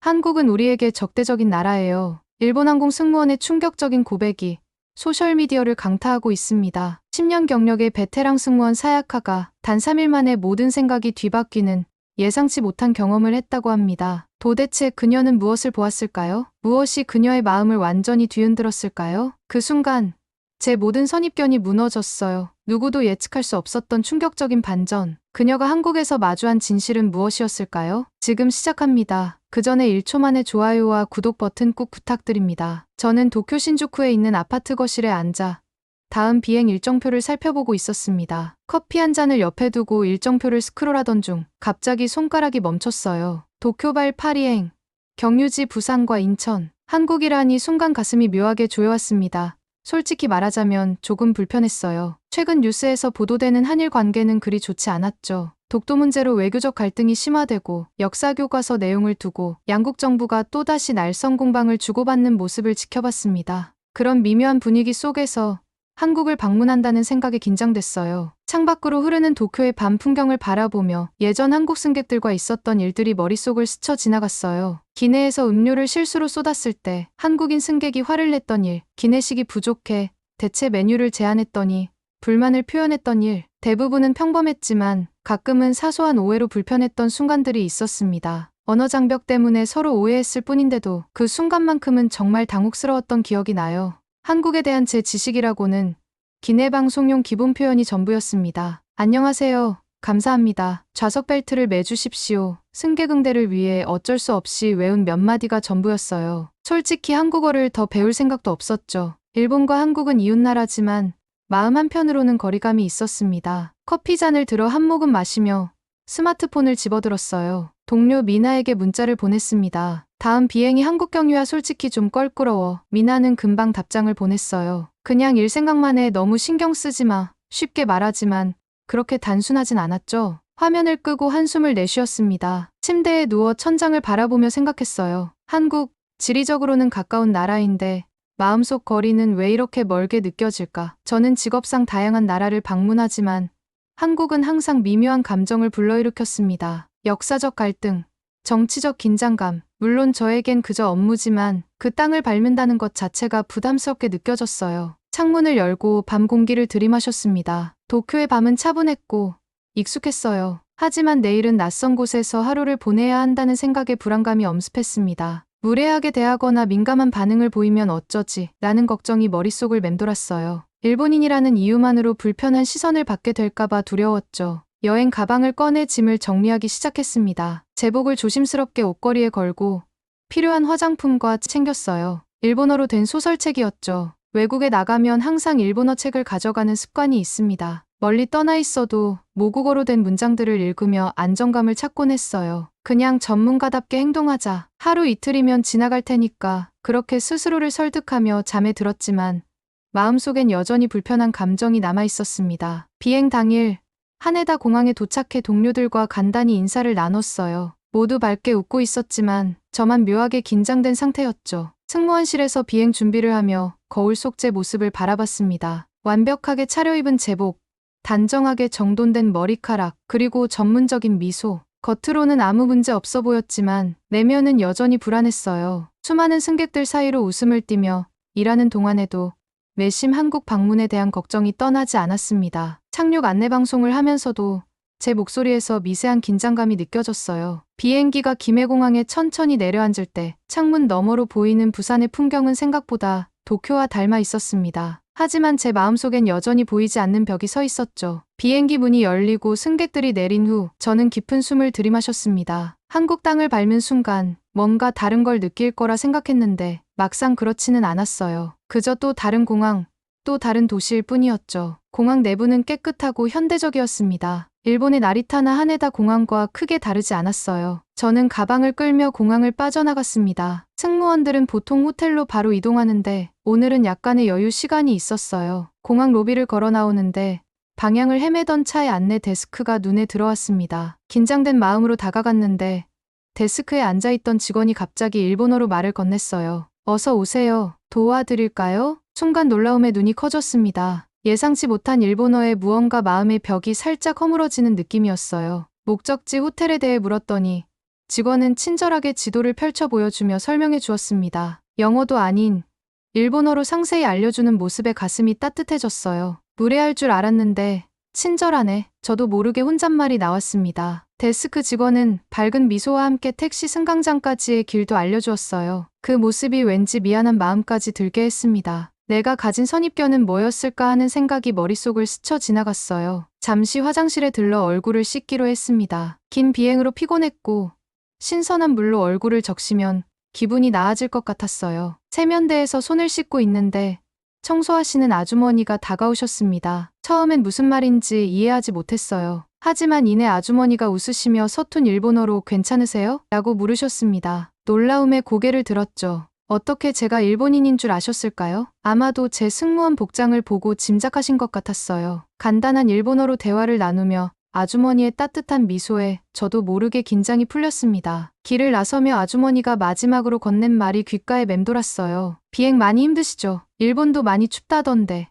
한국은 우리에게 적대적인 나라예요. 일본 항공 승무원의 충격적인 고백이 소셜미디어를 강타하고 있습니다. 10년 경력의 베테랑 승무원 사야카가 단 3일 만에 모든 생각이 뒤바뀌는 예상치 못한 경험을 했다고 합니다. 도대체 그녀는 무엇을 보았을까요? 무엇이 그녀의 마음을 완전히 뒤흔들었을까요? 그 순간 제 모든 선입견이 무너졌어요. 누구도 예측할 수 없었던 충격적인 반전. 그녀가 한국에서 마주한 진실은 무엇이었을까요? 지금 시작합니다. 그 전에 1초 만에 좋아요와 구독 버튼 꾹 부탁드립니다. 저는 도쿄 신주쿠에 있는 아파트 거실에 앉아 다음 비행 일정표를 살펴보고 있었습니다. 커피 한 잔을 옆에 두고 일정표를 스크롤하던 중 갑자기 손가락이 멈췄어요. 도쿄발 파리행, 경유지 부산과 인천. 한국이라니 순간 가슴이 묘하게 조여왔습니다. 솔직히 말하자면 조금 불편했어요. 최근 뉴스에서 보도되는 한일 관계는 그리 좋지 않았죠. 독도 문제로 외교적 갈등이 심화되고 역사 교과서 내용을 두고 양국 정부가 또다시 날선 공방을 주고받는 모습을 지켜봤습니다. 그런 미묘한 분위기 속에서 한국을 방문한다는 생각에 긴장됐어요. 창밖으로 흐르는 도쿄의 밤 풍경을 바라보며 예전 한국 승객들과 있었던 일들이 머릿속을 스쳐 지나갔어요. 기내에서 음료를 실수로 쏟았을 때 한국인 승객이 화를 냈던 일, 기내식이 부족해 대체 메뉴를 제안했더니 불만을 표현했던 일, 대부분은 평범했지만 가끔은 사소한 오해로 불편했던 순간들이 있었습니다. 언어 장벽 때문에 서로 오해했을 뿐인데도 그 순간만큼은 정말 당혹스러웠던 기억이 나요. 한국에 대한 제 지식이라고는 기내 방송용 기본 표현이 전부였습니다. 안녕하세요. 감사합니다. 좌석 벨트를 매주십시오. 승객 응대를 위해 어쩔 수 없이 외운 몇 마디가 전부였어요. 솔직히 한국어를 더 배울 생각도 없었죠. 일본과 한국은 이웃나라지만 마음 한편으로는 거리감이 있었습니다. 커피 잔을 들어 한 모금 마시며 스마트폰을 집어들었어요. 동료 미나에게 문자를 보냈습니다. 다음 비행이 한국 경유야. 솔직히 좀 껄끄러워. 미나는 금방 답장을 보냈어요. 그냥 일 생각만 해. 너무 신경 쓰지 마. 쉽게 말하지만 그렇게 단순하진 않았죠. 화면을 끄고 한숨을 내쉬었습니다. 침대에 누워 천장을 바라보며 생각했어요. 한국, 지리적으로는 가까운 나라인데 마음속 거리는 왜 이렇게 멀게 느껴질까? 저는 직업상 다양한 나라를 방문하지만 한국은 항상 미묘한 감정을 불러일으켰습니다. 역사적 갈등, 정치적 긴장감, 물론 저에겐 그저 업무지만 그 땅을 밟는다는 것 자체가 부담스럽게 느껴졌어요. 창문을 열고 밤 공기를 들이마셨습니다. 도쿄의 밤은 차분했고 익숙했어요. 하지만 내일은 낯선 곳에서 하루를 보내야 한다는 생각에 불안감이 엄습했습니다. 무례하게 대하거나 민감한 반응을 보이면 어쩌지? 라는 걱정이 머릿속을 맴돌았어요. 일본인이라는 이유만으로 불편한 시선을 받게 될까봐 두려웠죠. 여행 가방을 꺼내 짐을 정리하기 시작했습니다. 제복을 조심스럽게 옷걸이에 걸고 필요한 화장품과 챙겼어요. 일본어로 된 소설책이었죠. 외국에 나가면 항상 일본어 책을 가져가는 습관이 있습니다. 멀리 떠나 있어도 모국어로 된 문장들을 읽으며 안정감을 찾곤 했어요. 그냥 전문가답게 행동하자. 하루 이틀이면 지나갈 테니까. 그렇게 스스로를 설득하며 잠에 들었지만 마음속엔 여전히 불편한 감정이 남아 있었습니다. 비행 당일 하네다 공항에 도착해 동료들과 간단히 인사를 나눴어요. 모두 밝게 웃고 있었지만 저만 묘하게 긴장된 상태였죠. 승무원실에서 비행 준비를 하며 거울 속 제 모습을 바라봤습니다. 완벽하게 차려입은 제복, 단정하게 정돈된 머리카락, 그리고 전문적인 미소. 겉으로는 아무 문제 없어 보였지만 내면은 여전히 불안했어요. 수많은 승객들 사이로 웃음을 띠며 일하는 동안에도 내심 한국 방문에 대한 걱정이 떠나지 않았습니다. 착륙 안내방송을 하면서도 제 목소리에서 미세한 긴장감이 느껴졌어요. 비행기가 김해공항에 천천히 내려앉을 때 창문 너머로 보이는 부산의 풍경은 생각보다 도쿄와 닮아 있었습니다. 하지만 제 마음속엔 여전히 보이지 않는 벽이 서 있었죠. 비행기 문이 열리고 승객들이 내린 후 저는 깊은 숨을 들이마셨습니다. 한국 땅을 밟는 순간 뭔가 다른 걸 느낄 거라 생각했는데 막상 그렇지는 않았어요. 그저 또 다른 공항, 또 다른 도시일 뿐이었죠. 공항 내부는 깨끗하고 현대적이었습니다. 일본의 나리타나 하네다 공항과 크게 다르지 않았어요. 저는 가방을 끌며 공항을 빠져나갔습니다. 승무원들은 보통 호텔로 바로 이동하는데 오늘은 약간의 여유 시간이 있었어요. 공항 로비를 걸어 나오는데 방향을 헤매던 차의 안내 데스크가 눈에 들어왔습니다. 긴장된 마음으로 다가갔는데 데스크에 앉아있던 직원이 갑자기 일본어로 말을 건넸어요. 어서 오세요. 도와드릴까요? 순간 놀라움에 눈이 커졌습니다. 예상치 못한 일본어에 무언가 마음의 벽이 살짝 허물어지는 느낌이었어요. 목적지 호텔에 대해 물었더니 직원은 친절하게 지도를 펼쳐 보여주며 설명해 주었습니다. 영어도 아닌 일본어로 상세히 알려주는 모습에 가슴이 따뜻해졌어요. 무례할 줄 알았는데 친절하네. 저도 모르게 혼잣말이 나왔습니다. 데스크 직원은 밝은 미소와 함께 택시 승강장까지의 길도 알려주었어요. 그 모습이 왠지 미안한 마음까지 들게 했습니다. 내가 가진 선입견은 뭐였을까 하는 생각이 머릿속을 스쳐 지나갔어요. 잠시 화장실에 들러 얼굴을 씻기로 했습니다. 긴 비행으로 피곤했고 신선한 물로 얼굴을 적시면 기분이 나아질 것 같았어요. 세면대에서 손을 씻고 있는데 청소하시는 아주머니가 다가오셨습니다. 처음엔 무슨 말인지 이해하지 못했어요. 하지만 이내 아주머니가 웃으시며 서툰 일본어로 괜찮으세요? 라고 물으셨습니다. 놀라움에 고개를 들었죠. 어떻게 제가 일본인인 줄 아셨을까요? 아마도 제 승무원 복장을 보고 짐작하신 것 같았어요. 간단한 일본어로 대화를 나누며 아주머니의 따뜻한 미소에 저도 모르게 긴장이 풀렸습니다. 길을 나서며 아주머니가 마지막으로 건넨 말이 귓가에 맴돌았어요. 비행 많이 힘드시죠? 일본도 많이 춥다던데.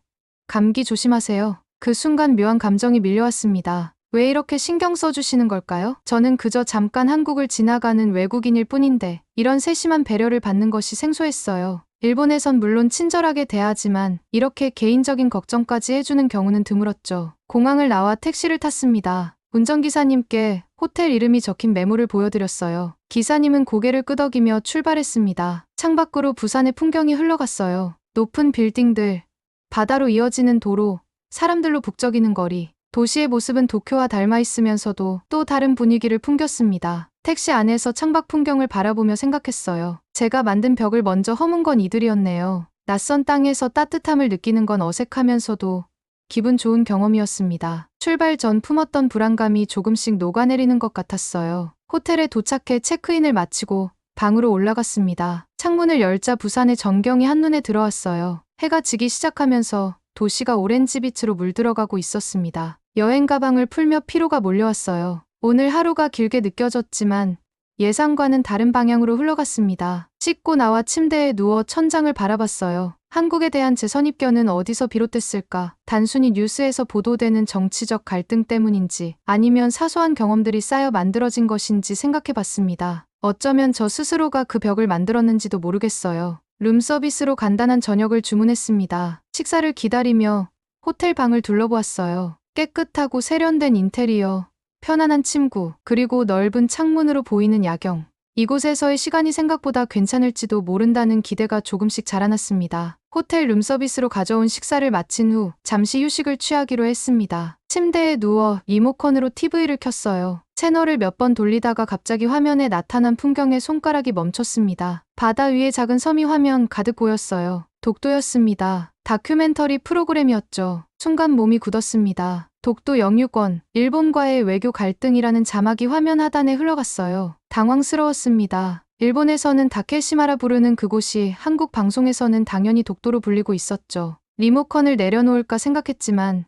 감기 조심하세요. 그 순간 묘한 감정이 밀려왔습니다. 왜 이렇게 신경 써주시는 걸까요? 저는 그저 잠깐 한국을 지나가는 외국인일 뿐인데 이런 세심한 배려를 받는 것이 생소했어요. 일본에선 물론 친절하게 대하지만 이렇게 개인적인 걱정까지 해주는 경우는 드물었죠. 공항을 나와 택시를 탔습니다. 운전기사님께 호텔 이름이 적힌 메모를 보여드렸어요. 기사님은 고개를 끄덕이며 출발했습니다. 창밖으로 부산의 풍경이 흘러갔어요. 높은 빌딩들, 바다로 이어지는 도로, 사람들로 북적이는 거리. 도시의 모습은 도쿄와 닮아 있으면서도 또 다른 분위기를 풍겼습니다. 택시 안에서 창밖 풍경을 바라보며 생각했어요. 제가 만든 벽을 먼저 허문 건 이들이었네요. 낯선 땅에서 따뜻함을 느끼는 건 어색하면서도 기분 좋은 경험이었습니다. 출발 전 품었던 불안감이 조금씩 녹아내리는 것 같았어요. 호텔에 도착해 체크인을 마치고 방으로 올라갔습니다. 창문을 열자 부산의 전경이 한눈에 들어왔어요. 해가 지기 시작하면서 도시가 오렌지빛으로 물들어가고 있었습니다. 여행 가방을 풀며 피로가 몰려왔어요. 오늘 하루가 길게 느껴졌지만 예상과는 다른 방향으로 흘러갔습니다. 씻고 나와 침대에 누워 천장을 바라봤어요. 한국에 대한 제 선입견은 어디서 비롯됐을까? 단순히 뉴스에서 보도되는 정치적 갈등 때문인지 아니면 사소한 경험들이 쌓여 만들어진 것인지 생각해봤습니다. 어쩌면 저 스스로가 그 벽을 만들었는지도 모르겠어요. 룸서비스로 간단한 저녁을 주문했습니다. 식사를 기다리며 호텔 방을 둘러보았어요. 깨끗하고 세련된 인테리어, 편안한 침구, 그리고 넓은 창문으로 보이는 야경. 이곳에서의 시간이 생각보다 괜찮을지도 모른다는 기대가 조금씩 자라났습니다. 호텔 룸서비스로 가져온 식사를 마친 후 잠시 휴식을 취하기로 했습니다. 침대에 누워 리모컨으로 TV를 켰어요. 채널을 몇 번 돌리다가 갑자기 화면에 나타난 풍경에 손가락이 멈췄습니다. 바다 위에 작은 섬이 화면 가득 보였어요. 독도였습니다. 다큐멘터리 프로그램이었죠. 순간 몸이 굳었습니다. 독도 영유권, 일본과의 외교 갈등이라는 자막이 화면 하단에 흘러갔어요. 당황스러웠습니다. 일본에서는 다케시마라 부르는 그곳이 한국 방송에서는 당연히 독도로 불리고 있었죠. 리모컨을 내려놓을까 생각했지만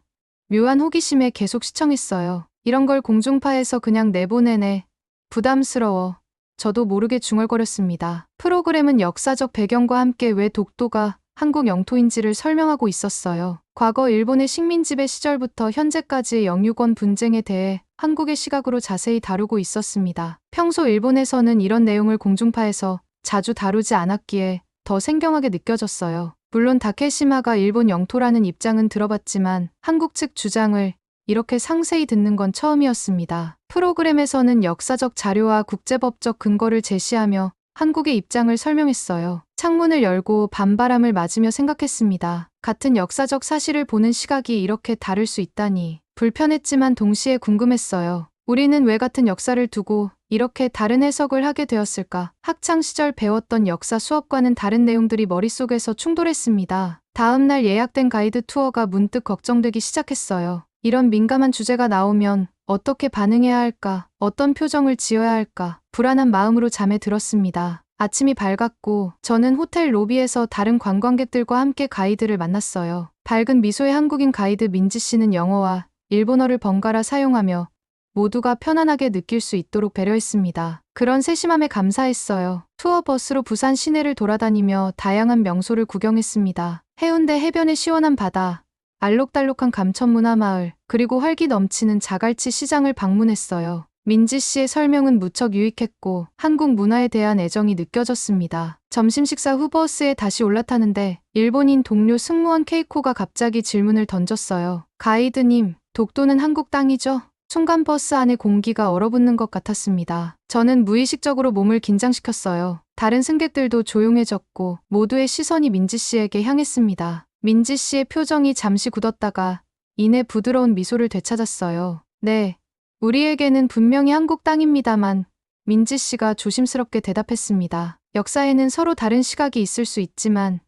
묘한 호기심에 계속 시청했어요. 이런 걸 공중파에서 그냥 내보내네. 부담스러워. 저도 모르게 중얼거렸습니다. 프로그램은 역사적 배경과 함께 왜 독도가 한국 영토인지를 설명하고 있었어요. 과거 일본의 식민지배 시절부터 현재까지의 영유권 분쟁에 대해 한국의 시각으로 자세히 다루고 있었습니다. 평소 일본에서는 이런 내용을 공중파에서 자주 다루지 않았기에 더 생경하게 느껴졌어요. 물론 다케시마가 일본 영토라는 입장은 들어봤지만 한국 측 주장을 이렇게 상세히 듣는 건 처음이었습니다. 프로그램에서는 역사적 자료와 국제법적 근거를 제시하며 한국의 입장을 설명했어요. 창문을 열고 밤바람을 맞으며 생각했습니다. 같은 역사적 사실을 보는 시각이 이렇게 다를 수 있다니. 불편했지만 동시에 궁금했어요. 우리는 왜 같은 역사를 두고 이렇게 다른 해석을 하게 되었을까? 학창시절 배웠던 역사 수업과는 다른 내용들이 머릿속에서 충돌했습니다. 다음 날 예약된 가이드 투어가 문득 걱정되기 시작했어요. 이런 민감한 주제가 나오면 어떻게 반응해야 할까? 어떤 표정을 지어야 할까? 불안한 마음으로 잠에 들었습니다. 아침이 밝았고 저는 호텔 로비에서 다른 관광객들과 함께 가이드를 만났어요. 밝은 미소의 한국인 가이드 민지 씨는 영어와 일본어를 번갈아 사용하며 모두가 편안하게 느낄 수 있도록 배려했습니다. 그런 세심함에 감사했어요. 투어 버스로 부산 시내를 돌아다니며 다양한 명소를 구경했습니다. 해운대 해변의 시원한 바다, 알록달록한 감천문화마을, 그리고 활기 넘치는 자갈치 시장을 방문했어요. 민지 씨의 설명은 무척 유익했고 한국 문화에 대한 애정이 느껴졌습니다. 점심 식사 후 버스에 다시 올라타는데 일본인 동료 승무원 케이코가 갑자기 질문을 던졌어요. 가이드님, 독도는 한국 땅이죠? 순간 버스 안의 공기가 얼어붙는 것 같았습니다. 저는 무의식적으로 몸을 긴장시켰어요. 다른 승객들도 조용해졌고 모두의 시선이 민지 씨에게 향했습니다. 민지 씨의 표정이 잠시 굳었다가 이내 부드러운 미소를 되찾았어요. 네, 우리에게는 분명히 한국 땅입니다만 민지 씨가 조심스럽게 대답했습니다. 역사에는 서로 다른 시각이 있을 수 있지만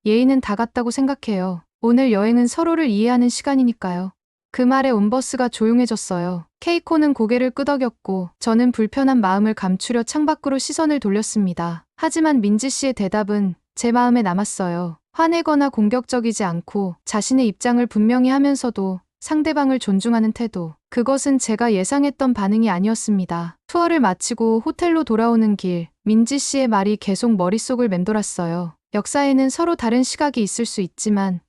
예의는 다 같다고 생각해요. 오늘 여행은 서로를 이해하는 시간이니까요. 그 말에 온 버스가 조용해졌어요. 케이코는 고개를 끄덕였고 저는 불편한 마음을 감추려 창밖으로 시선을 돌렸습니다. 하지만 민지 씨의 대답은 제 마음에 남았어요. 화내거나 공격적이지 않고 자신의 입장을 분명히 하면서도 상대방을 존중하는 태도. 그것은 제가 예상했던 반응이 아니었습니다. 투어를 마치고 호텔로 돌아오는 길, 민지 씨의 말이 계속 머릿속을 맴돌았어요. 역사에는 서로 다른 시각이 있을 수 있지만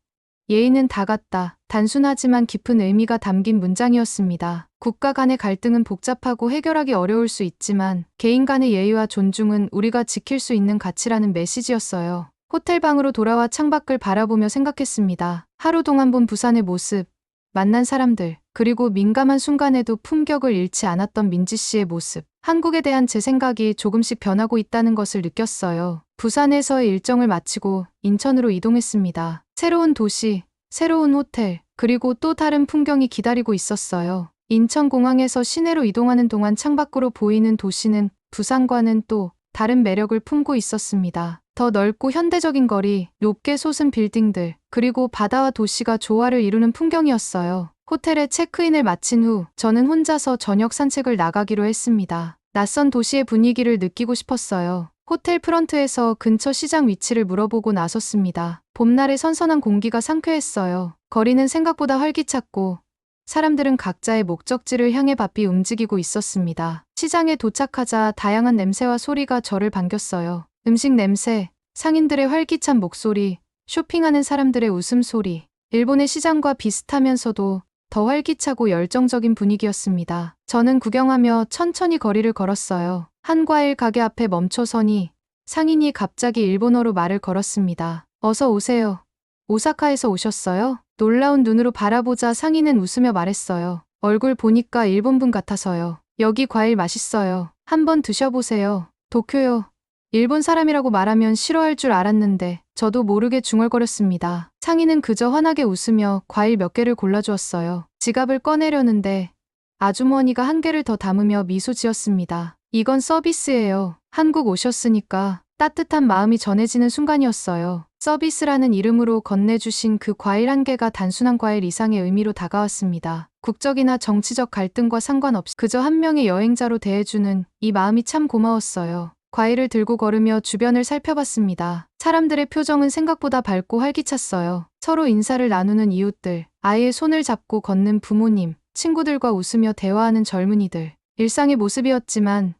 예의는 다 같다. 단순하지만 깊은 의미가 담긴 문장이었습니다. 국가 간의 갈등은 복잡하고 해결하기 어려울 수 있지만 개인 간의 예의와 존중은 우리가 지킬 수 있는 가치라는 메시지였어요. 호텔 방으로 돌아와 창밖을 바라보며 생각했습니다. 하루 동안 본 부산의 모습, 만난 사람들, 그리고 민감한 순간에도 품격을 잃지 않았던 민지 씨의 모습. 한국에 대한 제 생각이 조금씩 변하고 있다는 것을 느꼈어요. 부산에서의 일정을 마치고 인천으로 이동했습니다. 새로운 도시, 새로운 호텔, 그리고 또 다른 풍경이 기다리고 있었어요. 인천공항에서 시내로 이동하는 동안 창밖으로 보이는 도시는 부산과는 또 다른 매력을 품고 있었습니다. 더 넓고 현대적인 거리, 높게 솟은 빌딩들, 그리고 바다와 도시가 조화를 이루는 풍경이었어요. 호텔에 체크인을 마친 후 저는 혼자서 저녁 산책을 나가기로 했습니다. 낯선 도시의 분위기를 느끼고 싶었어요. 호텔 프런트에서 근처 시장 위치를 물어보고 나섰습니다. 봄날의 선선한 공기가 상쾌했어요. 거리는 생각보다 활기찼고 사람들은 각자의 목적지를 향해 바삐 움직이고 있었습니다. 시장에 도착하자 다양한 냄새와 소리가 저를 반겼어요. 음식 냄새, 상인들의 활기찬 목소리, 쇼핑하는 사람들의 웃음소리. 일본의 시장과 비슷하면서도 더 활기차고 열정적인 분위기였습니다. 저는 구경하며 천천히 거리를 걸었어요. 한 과일 가게 앞에 멈춰서니 상인이 갑자기 일본어로 말을 걸었습니다. 어서 오세요. 오사카에서 오셨어요? 놀라운 눈으로 바라보자 상인은 웃으며 말했어요. 얼굴 보니까 일본분 같아서요. 여기 과일 맛있어요. 한번 드셔보세요. 도쿄요. 일본 사람이라고 말하면 싫어할 줄 알았는데 저도 모르게 중얼거렸습니다. 상인은 그저 환하게 웃으며 과일 몇 개를 골라주었어요. 지갑을 꺼내려는데 아주머니가 한 개를 더 담으며 미소 지었습니다. 이건 서비스예요. 한국 오셨으니까 따뜻한 마음이 전해지는 순간이었어요. 서비스라는 이름으로 건네주신 그 과일 한 개가 단순한 과일 이상의 의미로 다가왔습니다. 국적이나 정치적 갈등과 상관없이 그저 한 명의 여행자로 대해주는 이 마음이 참 고마웠어요. 과일을 들고 걸으며 주변을 살펴봤습니다. 사람들의 표정은 생각보다 밝고 활기찼어요. 서로 인사를 나누는 이웃들, 아이의 손을 잡고 걷는 부모님, 친구들과 웃으며 대화하는 젊은이들. 일상의 모습이었지만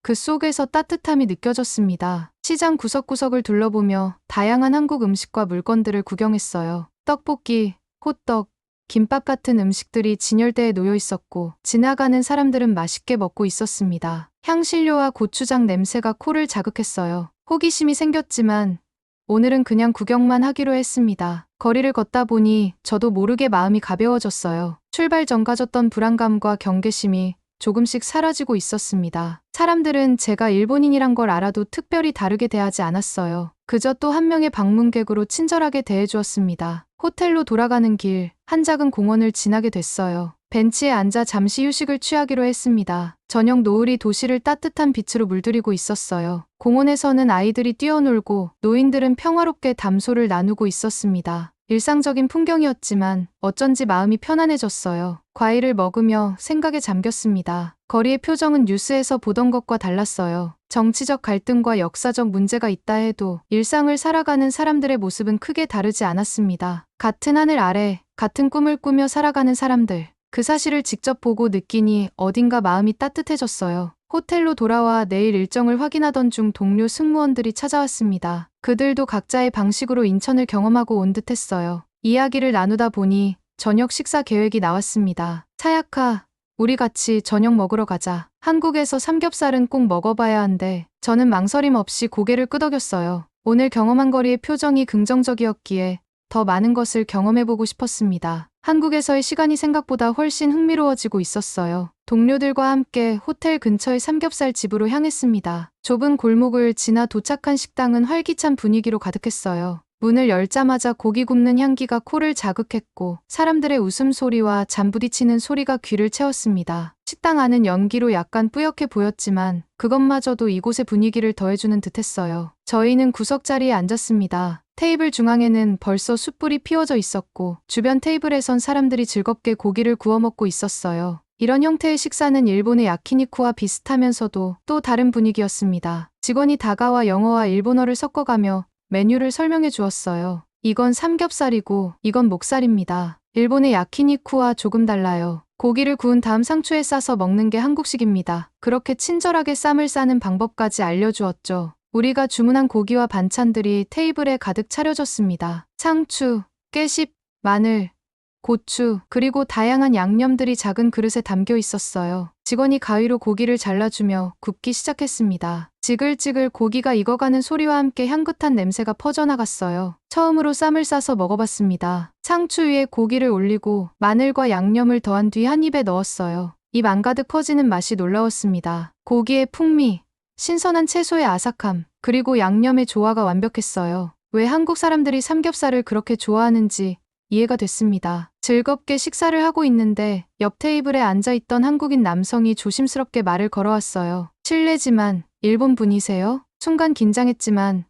그 속에서 따뜻함이 느껴졌습니다. 시장 구석구석을 둘러보며 다양한 한국 음식과 물건들을 구경했어요. 떡볶이, 호떡, 김밥 같은 음식들이 진열대에 놓여 있었고 지나가는 사람들은 맛있게 먹고 있었습니다. 향신료와 고추장 냄새가 코를 자극했어요. 호기심이 생겼지만 오늘은 그냥 구경만 하기로 했습니다. 거리를 걷다 보니 저도 모르게 마음이 가벼워졌어요. 출발 전 가졌던 불안감과 경계심이 조금씩 사라지고 있었습니다. 사람들은 제가 일본인이란 걸 알아도 특별히 다르게 대하지 않았어요. 그저 또 한 명의 방문객으로 친절하게 대해주었습니다. 호텔로 돌아가는 길, 한 작은 공원을 지나게 됐어요. 벤치에 앉아 잠시 휴식을 취하기로 했습니다. 저녁 노을이 도시를 따뜻한 빛으로 물들이고 있었어요. 공원에서는 아이들이 뛰어놀고 노인들은 평화롭게 담소를 나누고 있었습니다. 일상적인 풍경이었지만 어쩐지 마음이 편안해졌어요. 과일을 먹으며 생각에 잠겼습니다. 거리의 표정은 뉴스에서 보던 것과 달랐어요. 정치적 갈등과 역사적 문제가 있다 해도 일상을 살아가는 사람들의 모습은 크게 다르지 않았습니다. 같은 하늘 아래, 같은 꿈을 꾸며 살아가는 사람들. 그 사실을 직접 보고 느끼니 어딘가 마음이 따뜻해졌어요. 호텔로 돌아와 내일 일정을 확인하던 중 동료 승무원들이 찾아왔습니다. 그들도 각자의 방식으로 인천을 경험하고 온 듯했어요. 이야기를 나누다 보니 저녁 식사 계획이 나왔습니다. 사야카, 우리 같이 저녁 먹으러 가자. 한국에서 삼겹살은 꼭 먹어봐야 한데 저는 망설임 없이 고개를 끄덕였어요. 오늘 경험한 거리의 표정이 긍정적이었기에 더 많은 것을 경험해보고 싶었습니다. 한국에서의 시간이 생각보다 훨씬 흥미로워지고 있었어요. 동료들과 함께 호텔 근처의 삼겹살 집으로 향했습니다. 좁은 골목을 지나 도착한 식당은 활기찬 분위기로 가득했어요. 문을 열자마자 고기 굽는 향기가 코를 자극했고 사람들의 웃음소리와 잠부딪히는 소리가 귀를 채웠습니다. 식당 안은 연기로 약간 뿌옇게 보였지만 그것마저도 이곳의 분위기를 더해주는 듯했어요. 저희는 구석자리에 앉았습니다. 테이블 중앙에는 벌써 숯불이 피워져 있었고 주변 테이블에선 사람들이 즐겁게 고기를 구워 먹고 있었어요. 이런 형태의 식사는 일본의 야키니쿠와 비슷하면서도 또 다른 분위기였습니다. 직원이 다가와 영어와 일본어를 섞어가며 메뉴를 설명해 주었어요. 이건 삼겹살이고 이건 목살입니다. 일본의 야키니쿠와 조금 달라요. 고기를 구운 다음 상추에 싸서 먹는 게 한국식입니다. 그렇게 친절하게 쌈을 싸는 방법까지 알려주었죠. 우리가 주문한 고기와 반찬들이 테이블에 가득 차려졌습니다. 상추, 깨씹, 마늘, 고추, 그리고 다양한 양념들이 작은 그릇에 담겨 있었어요. 직원이 가위로 고기를 잘라주며 굽기 시작했습니다. 지글지글 고기가 익어가는 소리와 함께 향긋한 냄새가 퍼져나갔어요. 처음으로 쌈을 싸서 먹어봤습니다. 상추 위에 고기를 올리고 마늘과 양념을 더한 뒤 한 입에 넣었어요. 입 안가득 퍼지는 맛이 놀라웠습니다. 고기의 풍미, 신선한 채소의 아삭함, 그리고 양념의 조화가 완벽했어요. 왜 한국 사람들이 삼겹살을 그렇게 좋아하는지 이해가 됐습니다. 즐겁게 식사를 하고 있는데 옆 테이블에 앉아있던 한국인 남성이 조심스럽게 말을 걸어왔어요. 실례지만 일본 분이세요? 순간 긴장했지만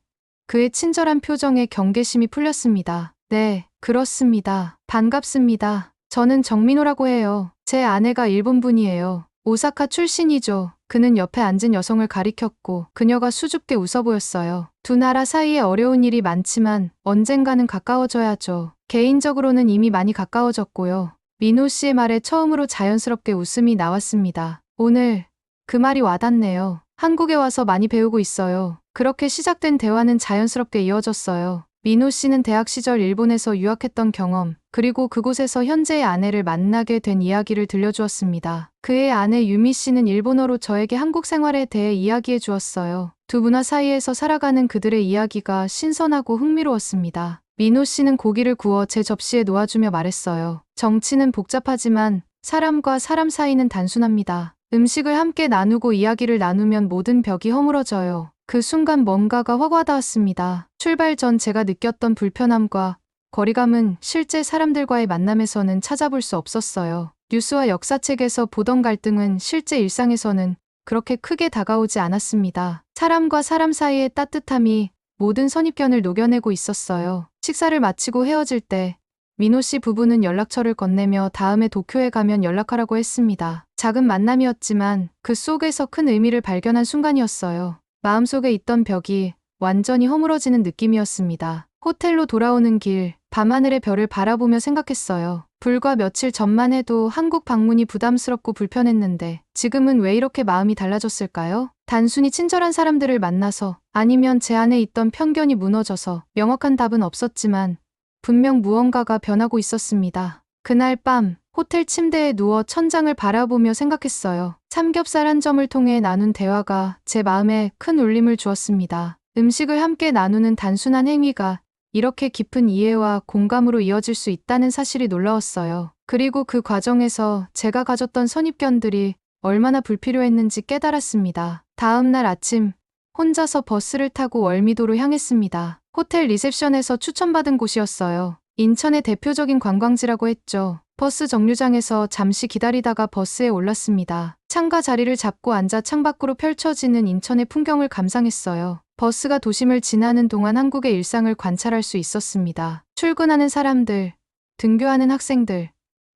그의 친절한 표정에 경계심이 풀렸습니다. 네, 그렇습니다. 반갑습니다. 저는 정민호라고 해요. 제 아내가 일본 분이에요. 오사카 출신이죠. 그는 옆에 앉은 여성을 가리켰고 그녀가 수줍게 웃어 보였어요. 두 나라 사이에 어려운 일이 많지만 언젠가는 가까워져야죠. 개인적으로는 이미 많이 가까워졌고요. 민호 씨의 말에 처음으로 자연스럽게 웃음이 나왔습니다. 오늘 그 말이 와닿네요. 한국에 와서 많이 배우고 있어요. 그렇게 시작된 대화는 자연스럽게 이어졌어요. 민호 씨는 대학 시절 일본에서 유학했던 경험, 그리고 그곳에서 현재의 아내를 만나게 된 이야기를 들려주었습니다. 그의 아내 유미 씨는 일본어로 저에게 한국 생활에 대해 이야기해 주었어요. 두 문화 사이에서 살아가는 그들의 이야기가 신선하고 흥미로웠습니다. 민호 씨는 고기를 구워 제 접시에 놓아주며 말했어요. 정치는 복잡하지만 사람과 사람 사이는 단순합니다. 음식을 함께 나누고 이야기를 나누면 모든 벽이 허물어져요. 그 순간 뭔가가 확 와닿았습니다. 출발 전 제가 느꼈던 불편함과 거리감은 실제 사람들과의 만남에서는 찾아볼 수 없었어요. 뉴스와 역사책에서 보던 갈등은 실제 일상에서는 그렇게 크게 다가오지 않았습니다. 사람과 사람 사이의 따뜻함이 모든 선입견을 녹여내고 있었어요. 식사를 마치고 헤어질 때 민호 씨 부부는 연락처를 건네며 다음에 도쿄에 가면 연락하라고 했습니다. 작은 만남이었지만 그 속에서 큰 의미를 발견한 순간이었어요. 마음속에 있던 벽이 완전히 허물어지는 느낌이었습니다. 호텔로 돌아오는 길, 밤하늘의 별을 바라보며 생각했어요. 불과 며칠 전만 해도 한국 방문이 부담스럽고 불편했는데 지금은 왜 이렇게 마음이 달라졌을까요? 단순히 친절한 사람들을 만나서 아니면 제 안에 있던 편견이 무너져서 명확한 답은 없었지만 분명 무언가가 변하고 있었습니다. 그날 밤 호텔 침대에 누워 천장을 바라보며 생각했어요. 삼겹살 한 점을 통해 나눈 대화가 제 마음에 큰 울림을 주었습니다. 음식을 함께 나누는 단순한 행위가 이렇게 깊은 이해와 공감으로 이어질 수 있다는 사실이 놀라웠어요. 그리고 그 과정에서 제가 가졌던 선입견들이 얼마나 불필요했는지 깨달았습니다. 다음 날 아침 혼자서 버스를 타고 월미도로 향했습니다. 호텔 리셉션에서 추천받은 곳이었어요. 인천의 대표적인 관광지라고 했죠. 버스 정류장에서 잠시 기다리다가 버스에 올랐습니다. 창가 자리를 잡고 앉아 창밖으로 펼쳐지는 인천의 풍경을 감상했어요. 버스가 도심을 지나는 동안 한국의 일상을 관찰할 수 있었습니다. 출근하는 사람들, 등교하는 학생들,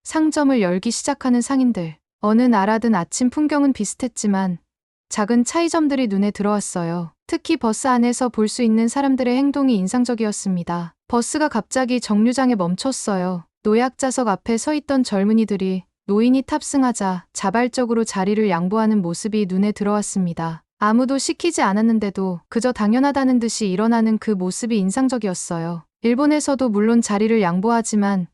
상점을 열기 시작하는 상인들. 어느 나라든 아침 풍경은 비슷했지만 작은 차이점들이 눈에 들어왔어요. 특히 버스 안에서 볼 수 있는 사람들의 행동이 인상적이었습니다. 버스가 갑자기 정류장에 멈췄어요. 노약자석 앞에 서 있던 젊은이들이 노인이 탑승하자 자발적으로 자리를 양보하는 모습이 눈에 들어왔습니다. 아무도 시키지 않았는데도 그저 당연하다는 듯이 일어나는 그 모습이 인상적이었어요. 일본에서도 물론 자리를 양보하지만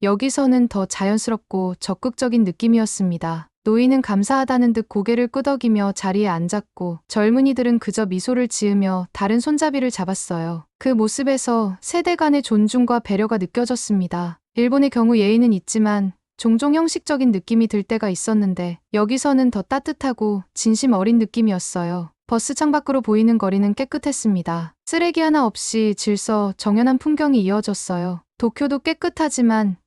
여기서는 더 자연스럽고 적극적인 느낌이었습니다. 노인은 감사하다는 듯 고개를 끄덕이며 자리에 앉았고 젊은이들은 그저 미소를 지으며 다른 손잡이를 잡았어요. 그 모습에서 세대 간의 존중과 배려가 느껴졌습니다. 일본의 경우 예의는 있지만 종종 형식적인 느낌이 들 때가 있었는데 여기서는 더 따뜻하고 진심 어린 느낌이었어요. 버스 창밖으로 보이는 거리는 깨끗했습니다. 쓰레기 하나 없이 질서 정연한 풍경이 이어졌어요. 도쿄도 깨끗하지만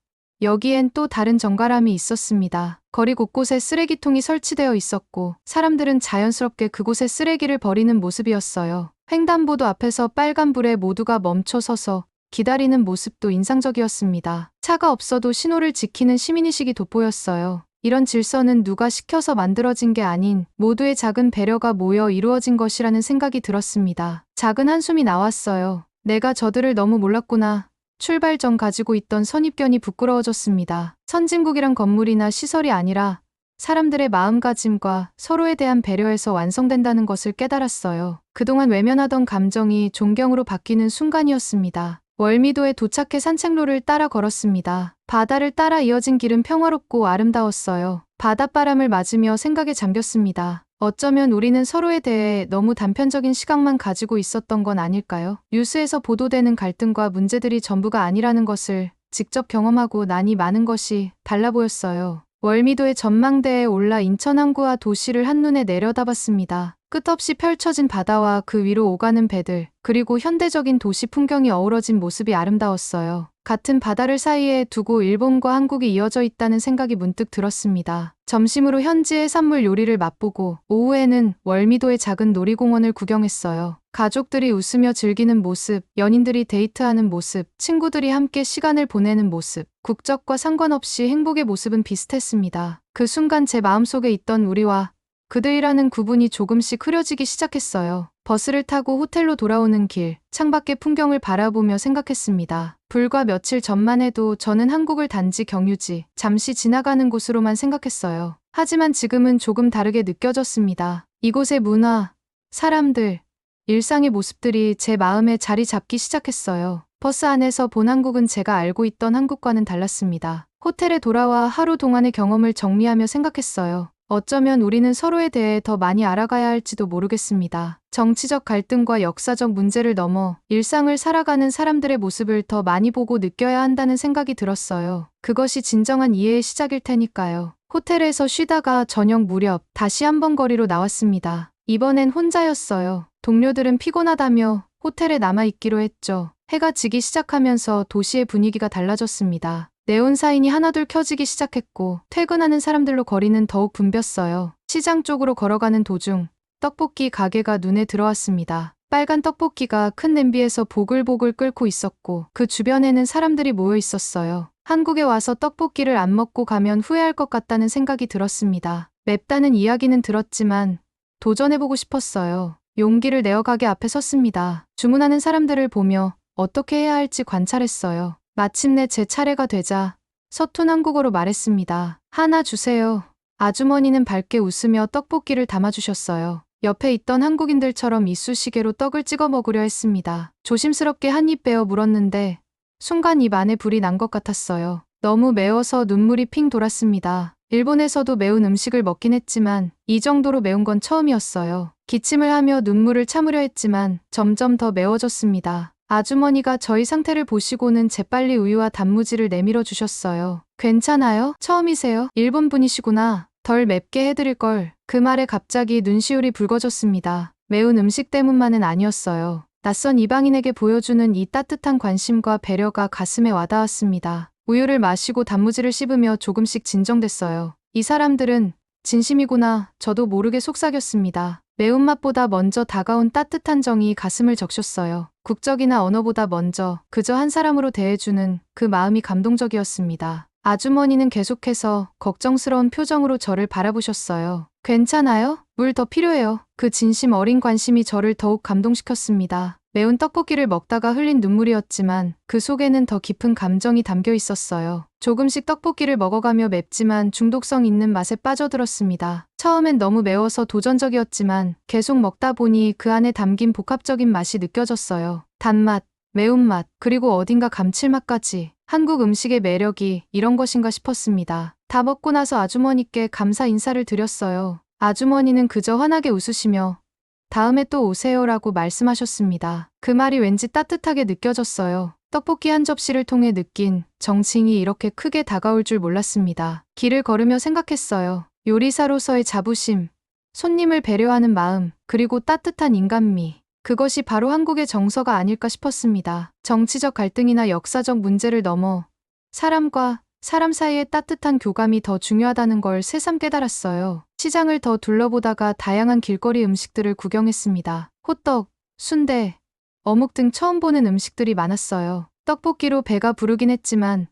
여기엔 또 다른 정갈함이 있었습니다. 거리 곳곳에 쓰레기통이 설치되어 있었고 사람들은 자연스럽게 그곳에 쓰레기를 버리는 모습이었어요. 횡단보도 앞에서 빨간불에 모두가 멈춰 서서 기다리는 모습도 인상적이었습니다. 차가 없어도 신호를 지키는 시민의식이 돋보였어요. 이런 질서는 누가 시켜서 만들어진 게 아닌 모두의 작은 배려가 모여 이루어진 것이라는 생각이 들었습니다. 작은 한숨이 나왔어요. 내가 저들을 너무 몰랐구나. 출발 전 가지고 있던 선입견이 부끄러워졌습니다. 선진국이란 건물이나 시설이 아니라 사람들의 마음가짐과 서로에 대한 배려에서 완성된다는 것을 깨달았어요. 그동안 외면하던 감정이 존경으로 바뀌는 순간이었습니다. 월미도에 도착해 산책로를 따라 걸었습니다. 바다를 따라 이어진 길은 평화롭고 아름다웠어요. 바닷바람을 맞으며 생각에 잠겼습니다. 어쩌면 우리는 서로에 대해 너무 단편적인 시각만 가지고 있었던 건 아닐까요? 뉴스에서 보도되는 갈등과 문제들이 전부가 아니라는 것을 직접 경험하고 나니 많은 것이 달라 보였어요. 월미도의 전망대에 올라 인천 항구와 도시를 한눈에 내려다봤습니다. 끝없이 펼쳐진 바다와 그 위로 오가는 배들, 그리고 현대적인 도시 풍경이 어우러진 모습이 아름다웠어요. 같은 바다를 사이에 두고 일본과 한국이 이어져 있다는 생각이 문득 들었습니다. 점심으로 현지 해산물 요리를 맛보고 오후에는 월미도의 작은 놀이공원을 구경했어요. 가족들이 웃으며 즐기는 모습, 연인들이 데이트하는 모습, 친구들이 함께 시간을 보내는 모습, 국적과 상관없이 행복의 모습은 비슷했습니다. 그 순간 제 마음속에 있던 우리와 그들이라는 구분이 조금씩 흐려지기 시작했어요. 버스를 타고 호텔로 돌아오는 길, 창밖의 풍경을 바라보며 생각했습니다. 불과 며칠 전만 해도 저는 한국을 단지 경유지, 잠시 지나가는 곳으로만 생각했어요. 하지만 지금은 조금 다르게 느껴졌습니다. 이곳의 문화, 사람들, 일상의 모습들이 제 마음에 자리 잡기 시작했어요. 버스 안에서 본 한국은 제가 알고 있던 한국과는 달랐습니다. 호텔에 돌아와 하루 동안의 경험을 정리하며 생각했어요. 어쩌면 우리는 서로에 대해 더 많이 알아가야 할지도 모르겠습니다. 정치적 갈등과 역사적 문제를 넘어 일상을 살아가는 사람들의 모습을 더 많이 보고 느껴야 한다는 생각이 들었어요. 그것이 진정한 이해의 시작일 테니까요. 호텔에서 쉬다가 저녁 무렵 다시 한번 거리로 나왔습니다. 이번엔 혼자였어요. 동료들은 피곤하다며 호텔에 남아있기로 했죠. 해가 지기 시작하면서 도시의 분위기가 달라졌습니다. 네온사인이 하나둘 켜지기 시작했고 퇴근하는 사람들로 거리는 더욱 붐볐어요. 시장 쪽으로 걸어가는 도중 떡볶이 가게가 눈에 들어왔습니다. 빨간 떡볶이가 큰 냄비에서 보글보글 끓고 있었고 그 주변에는 사람들이 모여 있었어요. 한국에 와서 떡볶이를 안 먹고 가면 후회할 것 같다는 생각이 들었습니다. 맵다는 이야기는 들었지만 도전해보고 싶었어요. 용기를 내어 가게 앞에 섰습니다. 주문하는 사람들을 보며 어떻게 해야 할지 관찰했어요. 마침내 제 차례가 되자 서툰 한국어로 말했습니다. 하나 주세요. 아주머니는 밝게 웃으며 떡볶이를 담아주셨어요. 옆에 있던 한국인들처럼 이쑤시개로 떡을 찍어 먹으려 했습니다. 조심스럽게 한 입 빼어 물었는데 순간 입 안에 불이 난 것 같았어요. 너무 매워서 눈물이 핑 돌았습니다. 일본에서도 매운 음식을 먹긴 했지만 이 정도로 매운 건 처음이었어요. 기침을 하며 눈물을 참으려 했지만 점점 더 매워졌습니다. 아주머니가 저희 상태를 보시고는 재빨리 우유와 단무지를 내밀어 주셨어요. 괜찮아요? 처음이세요? 일본 분이시구나. 덜 맵게 해드릴 걸. 그 말에 갑자기 눈시울이 붉어졌습니다. 매운 음식 때문만은 아니었어요. 낯선 이방인에게 보여주는 이 따뜻한 관심과 배려가 가슴에 와닿았습니다. 우유를 마시고 단무지를 씹으며 조금씩 진정됐어요. 이 사람들은 진심이구나. 저도 모르게 속삭였습니다. 매운맛보다 먼저 다가온 따뜻한 정이 가슴을 적셨어요. 국적이나 언어보다 먼저 그저 한 사람으로 대해주는 그 마음이 감동적이었습니다. 아주머니는 계속해서 걱정스러운 표정으로 저를 바라보셨어요. 괜찮아요? 물 더 필요해요. 그 진심 어린 관심이 저를 더욱 감동시켰습니다. 매운 떡볶이를 먹다가 흘린 눈물이었지만 그 속에는 더 깊은 감정이 담겨 있었어요. 조금씩 떡볶이를 먹어가며 맵지만 중독성 있는 맛에 빠져들었습니다. 처음엔 너무 매워서 도전적이었지만 계속 먹다 보니 그 안에 담긴 복합적인 맛이 느껴졌어요. 단맛, 매운맛, 그리고 어딘가 감칠맛까지. 한국 음식의 매력이 이런 것인가 싶었습니다. 다 먹고 나서 아주머니께 감사 인사를 드렸어요. 아주머니는 그저 환하게 웃으시며 다음에 또 오세요라고 말씀하셨습니다. 그 말이 왠지 따뜻하게 느껴졌어요. 떡볶이 한 접시를 통해 느낀 정칭이 이렇게 크게 다가올 줄 몰랐습니다. 길을 걸으며 생각했어요. 요리사로서의 자부심, 손님을 배려하는 마음, 그리고 따뜻한 인간미. 그것이 바로 한국의 정서가 아닐까 싶었습니다. 정치적 갈등이나 역사적 문제를 넘어 사람과 사람 사이의 따뜻한 교감이 더 중요하다는 걸 새삼 깨달았어요. 시장을 더 둘러보다가 다양한 길거리 음식들을 구경했습니다. 호떡, 순대, 어묵 등 처음 보는 음식들이 많았어요. 떡볶이로 배가 부르긴 했지만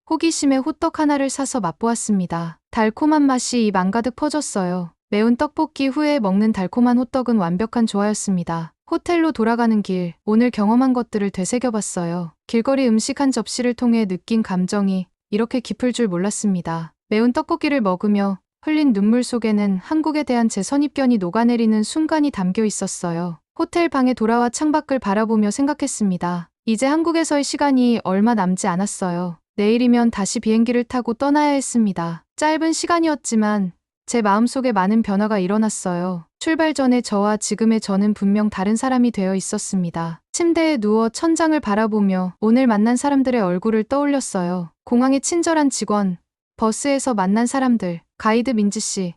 호기심에 호떡 하나를 사서 맛보았습니다. 달콤한 맛이 입 안가득 퍼졌어요. 매운 떡볶이 후에 먹는 달콤한 호떡은 완벽한 조화였습니다. 호텔로 돌아가는 길, 오늘 경험한 것들을 되새겨봤어요. 길거리 음식 한 접시를 통해 느낀 감정이 이렇게 깊을 줄 몰랐습니다. 매운 떡볶이를 먹으며 흘린 눈물 속에는 한국에 대한 제 선입견이 녹아내리는 순간이 담겨 있었어요. 호텔 방에 돌아와 창밖을 바라보며 생각했습니다. 이제 한국에서의 시간이 얼마 남지 않았어요. 내일이면 다시 비행기를 타고 떠나야 했습니다. 짧은 시간이었지만 제 마음속에 많은 변화가 일어났어요. 출발 전에 저와 지금의 저는 분명 다른 사람이 되어 있었습니다. 침대에 누워 천장을 바라보며 오늘 만난 사람들의 얼굴을 떠올렸어요. 공항의 친절한 직원, 버스에서 만난 사람들, 가이드 민지씨,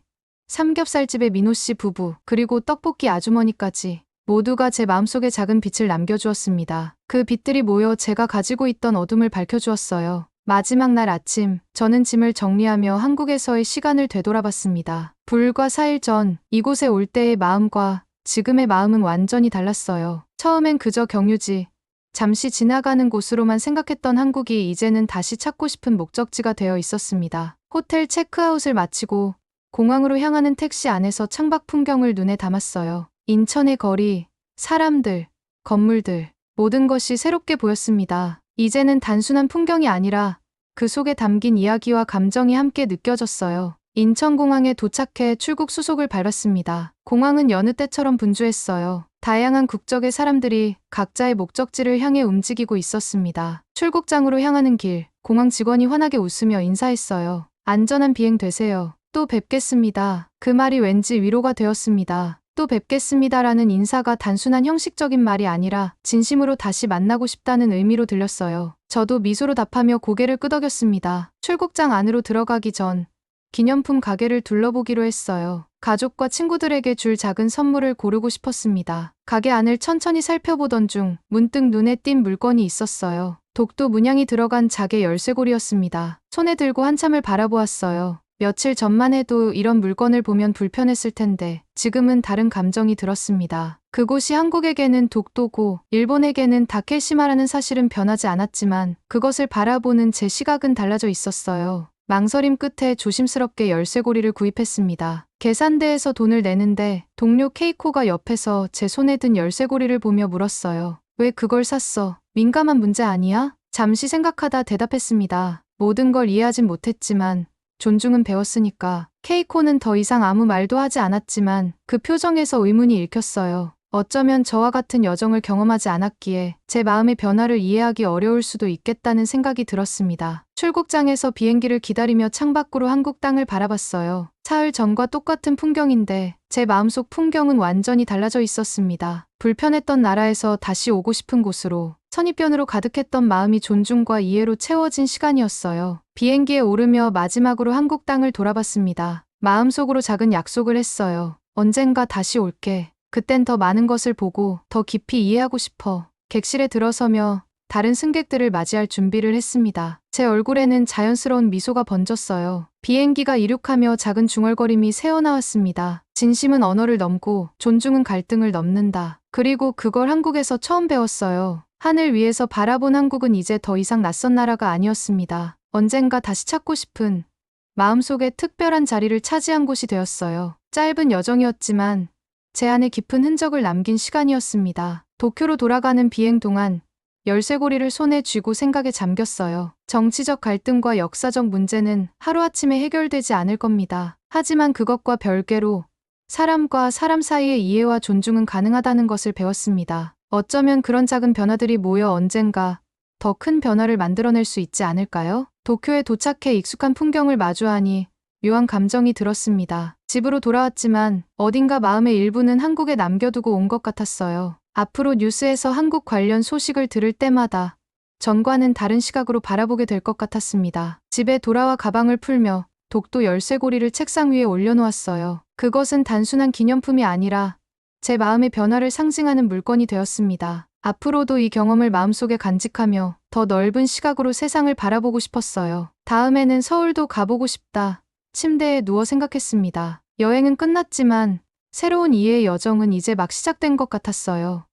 삼겹살집의 민호씨 부부, 그리고 떡볶이 아주머니까지 모두가 제 마음속에 작은 빛을 남겨주었습니다. 그 빛들이 모여 제가 가지고 있던 어둠을 밝혀주었어요. 마지막 날 아침, 저는 짐을 정리하며 한국에서의 시간을 되돌아봤습니다. 불과 4일 전 이곳에 올 때의 마음과 지금의 마음은 완전히 달랐어요. 처음엔 그저 경유지, 잠시 지나가는 곳으로만 생각했던 한국이 이제는 다시 찾고 싶은 목적지가 되어 있었습니다. 호텔 체크아웃을 마치고 공항으로 향하는 택시 안에서 창밖 풍경을 눈에 담았어요. 인천의 거리, 사람들, 건물들, 모든 것이 새롭게 보였습니다. 이제는 단순한 풍경이 아니라 그 속에 담긴 이야기와 감정이 함께 느껴졌어요. 인천공항에 도착해 출국 수속을 밟았습니다. 공항은 여느 때처럼 분주했어요. 다양한 국적의 사람들이 각자의 목적지를 향해 움직이고 있었습니다. 출국장으로 향하는 길, 공항 직원이 환하게 웃으며 인사했어요. 안전한 비행 되세요. 또 뵙겠습니다. 그 말이 왠지 위로가 되었습니다. 또 뵙겠습니다라는 인사가 단순한 형식적인 말이 아니라 진심으로 다시 만나고 싶다는 의미로 들렸어요. 저도 미소로 답하며 고개를 끄덕였습니다. 출국장 안으로 들어가기 전 기념품 가게를 둘러보기로 했어요. 가족과 친구들에게 줄 작은 선물을 고르고 싶었습니다. 가게 안을 천천히 살펴보던 중 문득 눈에 띈 물건이 있었어요. 독도 문양이 들어간 작의 열쇠고리였습니다. 손에 들고 한참을 바라보았어요. 며칠 전만 해도 이런 물건을 보면 불편했을 텐데 지금은 다른 감정이 들었습니다. 그곳이 한국에게는 독도고 일본에게는 다케시마라는 사실은 변하지 않았지만 그것을 바라보는 제 시각은 달라져 있었어요. 망설임 끝에 조심스럽게 열쇠고리를 구입했습니다. 계산대에서 돈을 내는데 동료 케이코가 옆에서 제 손에 든 열쇠고리를 보며 물었어요. 왜 그걸 샀어? 민감한 문제 아니야? 잠시 생각하다 대답했습니다. 모든 걸 이해하진 못했지만 존중은 배웠으니까. 케이코는 더 이상 아무 말도 하지 않았지만 그 표정에서 의문이 읽혔어요. 어쩌면 저와 같은 여정을 경험하지 않았기에 제 마음의 변화를 이해하기 어려울 수도 있겠다는 생각이 들었습니다. 출국장에서 비행기를 기다리며 창밖으로 한국 땅을 바라봤어요. 사흘 전과 똑같은 풍경인데 제 마음속 풍경은 완전히 달라져 있었습니다. 불편했던 나라에서 다시 오고 싶은 곳으로, 선입견으로 가득했던 마음이 존중과 이해로 채워진 시간이었어요. 비행기에 오르며 마지막으로 한국 땅을 돌아봤습니다. 마음속으로 작은 약속을 했어요. 언젠가 다시 올게. 그땐 더 많은 것을 보고 더 깊이 이해하고 싶어. 객실에 들어서며 다른 승객들을 맞이할 준비를 했습니다. 제 얼굴에는 자연스러운 미소가 번졌어요. 비행기가 이륙하며 작은 중얼거림이 새어나왔습니다. 진심은 언어를 넘고 존중은 갈등을 넘는다. 그리고 그걸 한국에서 처음 배웠어요. 하늘 위에서 바라본 한국은 이제 더 이상 낯선 나라가 아니었습니다. 언젠가 다시 찾고 싶은 마음속에 특별한 자리를 차지한 곳이 되었어요. 짧은 여정이었지만 제 안에 깊은 흔적을 남긴 시간이었습니다. 도쿄로 돌아가는 비행 동안 열쇠고리를 손에 쥐고 생각에 잠겼어요. 정치적 갈등과 역사적 문제는 하루아침에 해결되지 않을 겁니다. 하지만 그것과 별개로 사람과 사람 사이의 이해와 존중은 가능하다는 것을 배웠습니다. 어쩌면 그런 작은 변화들이 모여 언젠가 더 큰 변화를 만들어낼 수 있지 않을까요? 도쿄에 도착해 익숙한 풍경을 마주하니 묘한 감정이 들었습니다. 집으로 돌아왔지만 어딘가 마음의 일부는 한국에 남겨두고 온 것 같았어요. 앞으로 뉴스에서 한국 관련 소식을 들을 때마다 전과는 다른 시각으로 바라보게 될 것 같았습니다. 집에 돌아와 가방을 풀며 독도 열쇠고리를 책상 위에 올려놓았어요. 그것은 단순한 기념품이 아니라 제 마음의 변화를 상징하는 물건이 되었습니다. 앞으로도 이 경험을 마음속에 간직하며 더 넓은 시각으로 세상을 바라보고 싶었어요. 다음에는 서울도 가보고 싶다. 침대에 누워 생각했습니다. 여행은 끝났지만 새로운 이해의 여정은 이제 막 시작된 것 같았어요.